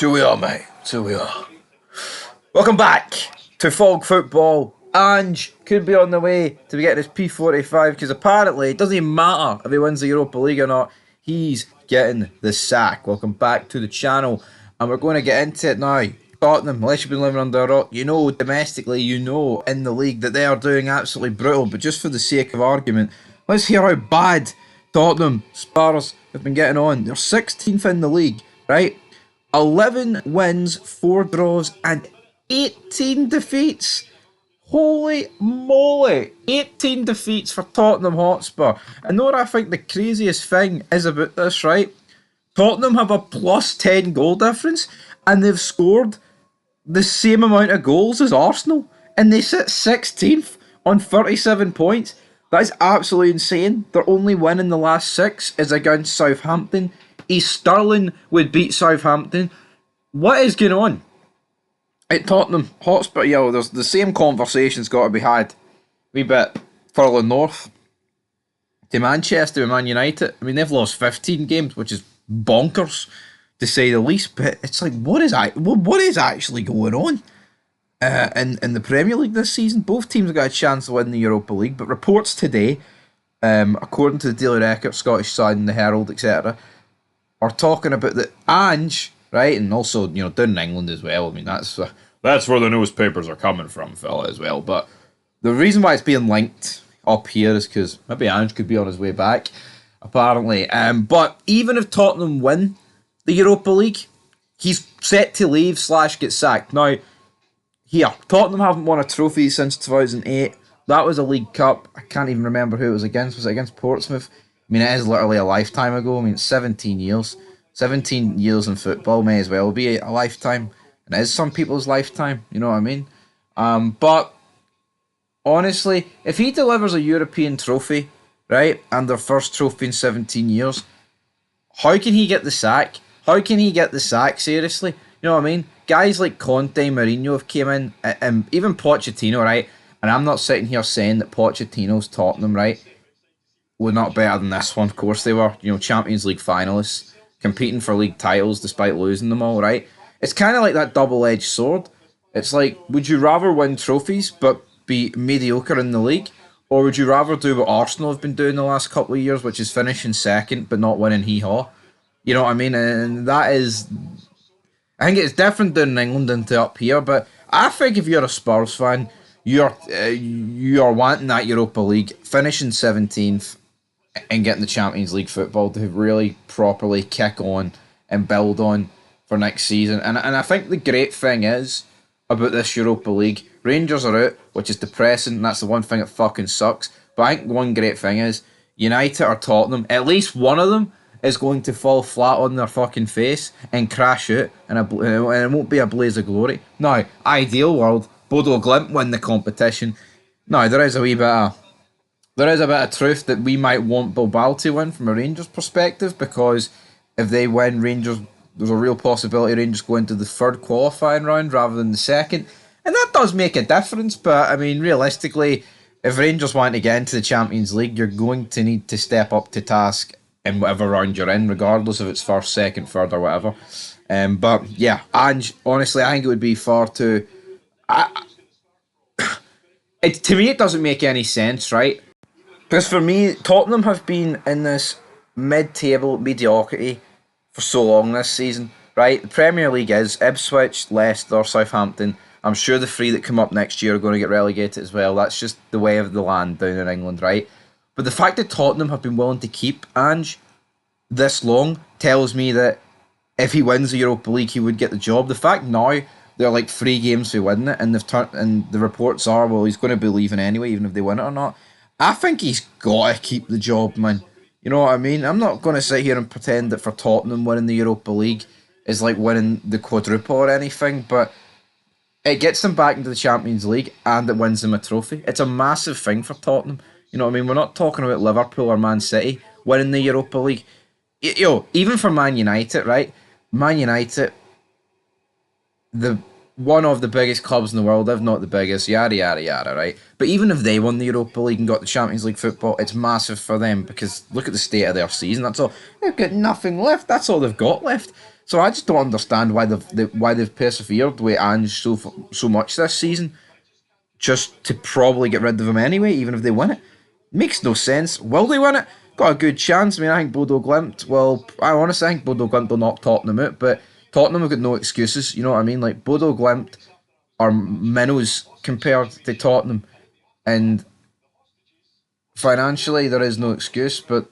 True we are, mate. True we are. Welcome back to Fog Football. Ange could be on the way to be getting his P45 because apparently it doesn't even matter if he wins the Europa League or not. He's getting the sack. Welcome back to the channel, and we're going to get into it now. Tottenham, unless you've been living under a rock, you know domestically, you know in the league that they are doing absolutely brutal. But just for the sake of argument, let's hear how bad Tottenham, Spurs have been getting on. They're 16th in the league, right? 11 wins, 4 draws, and 18 defeats. Holy moly! 18 defeats for Tottenham Hotspur. And know what I think the craziest thing is about this, right? Tottenham have a plus 10 goal difference, and they've scored the same amount of goals as Arsenal, and they sit 16th on 37 points. That is absolutely insane. Their only win in the last 6 is against Southampton. East Sterling would beat Southampton. What is going on at Tottenham Hotspur? Yo, there's the same conversation's got to be had. Wee bit further north to Manchester with Man United. I mean, they've lost 15 games, which is bonkers to say the least. But it's like, what is actually going on in the Premier League this season? Both teams have got a chance to win the Europa League, but reports today, according to the Daily Record, Scottish Sun, the Herald, etc., are talking about that Ange, right, and also down in England as well. I mean, that's where the newspapers are coming from, fella, as well. But the reason why it's being linked up here is because maybe Ange could be on his way back, apparently. But even if Tottenham win the Europa League, he's set to leave / get sacked. Now, here, Tottenham haven't won a trophy since 2008. That was a League Cup. I can't even remember who it was against. Was it against Portsmouth? I mean, it is literally a lifetime ago. I mean, it's 17 years. 17 years in football may as well be a lifetime. And it is some people's lifetime, you know what I mean? But, honestly, if he delivers a European trophy, right, and their first trophy in 17 years, how can he get the sack? How can he get the sack, seriously? You know what I mean? Guys like Conte, Mourinho have came in, and even Pochettino, right? And I'm not sitting here saying that Pochettino's Tottenham, right, were not better than this one. Of course they were. Champions League finalists, competing for league titles despite losing them all, right? It's kind of like that double-edged sword. It's like, would you rather win trophies but be mediocre in the league? Or would you rather do what Arsenal have been doing the last couple of years, which is finishing second but not winning hee-haw? You know what I mean? And that is... I think it's different down in England than to up here, but I think if you're a Spurs fan, you're wanting that Europa League, finishing 17th, and getting the Champions League football to really properly kick on and build on for next season. And I think the great thing is about this Europa League, Rangers are out, which is depressing, and that's the one thing that fucking sucks. But I think one great thing is United or Tottenham, at least one of them is going to fall flat on their fucking face and crash out, and it won't be a blaze of glory. Now, ideal world, Bodo Glimt win the competition. Now, there is a bit of truth that we might want Bilbao to win from a Rangers perspective, because if they win, Rangers, there's a real possibility Rangers go into the third qualifying round rather than the second. And that does make a difference, but I mean, realistically, if Rangers want to get into the Champions League, you're going to need to step up to task in whatever round you're in, regardless if it's first, second, third, or whatever. But yeah, Ange, honestly, I think it would be far too... to me, it doesn't make any sense, right? Because for me, Tottenham have been in this mid-table mediocrity for so long this season, right? The Premier League is Ipswich, Leicester, Southampton. I'm sure the 3 that come up next year are going to get relegated as well. That's just the way of the land down in England, right? But the fact that Tottenham have been willing to keep Ange this long tells me that if he wins the Europa League, he would get the job. The fact now they're like 3 games to win it, and the reports are, well, he's going to be leaving anyway, even if they win it or not. I think he's got to keep the job, man. You know what I mean? I'm not going to sit here and pretend that for Tottenham winning the Europa League is like winning the quadruple or anything, but it gets them back into the Champions League and it wins them a trophy. It's a massive thing for Tottenham. You know what I mean? We're not talking about Liverpool or Man City winning the Europa League. Even for Man United, right? Man United, one of the biggest clubs in the world, if not the biggest, yada, yada, yada, right? But even if they won the Europa League and got the Champions League football, it's massive for them because look at the state of their season. That's all. They've got nothing left. That's all they've got left. So I just don't understand why they've persevered with Ange so much this season, just to probably get rid of him anyway, even if they win it. Makes no sense. Will they win it? Got a good chance. I mean, I think Bodo Glimt. Well, I honestly think Bodo Glimt will knock Tottenham out, but Tottenham have got no excuses. You know what I mean? Like Bodo Glimt are minnows compared to Tottenham, and financially there is no excuse. But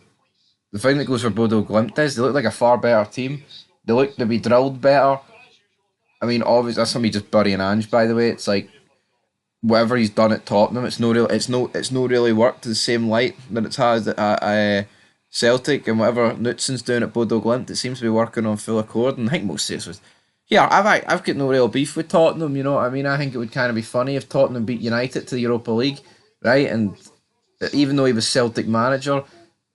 the thing that goes for Bodo Glimt is they look like a far better team. They look to be drilled better. I mean, obviously that's somebody just burying Ange. By the way, it's like whatever he's done at Tottenham, it's no really worked to the same light that it's has at Celtic, and whatever Knutson's doing at Bodo Glimt, it seems to be working on full accord. And I think most of this was, yeah, I've got no real beef with Tottenham. You know what I mean? I think it would kind of be funny if Tottenham beat United to the Europa League, right? And even though he was Celtic manager,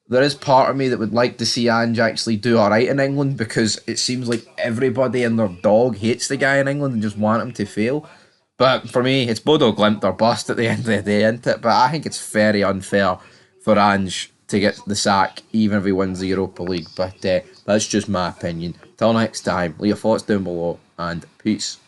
there is part of me that would like to see Ange actually do alright in England, because it seems like everybody and their dog hates the guy in England and just want him to fail. But for me, it's Bodo Glimt or bust at the end of the day, isn't it? But I think it's very unfair for Ange to get the sack, even if he wins the Europa League. But that's just my opinion. Till next time, leave your thoughts down below, and peace.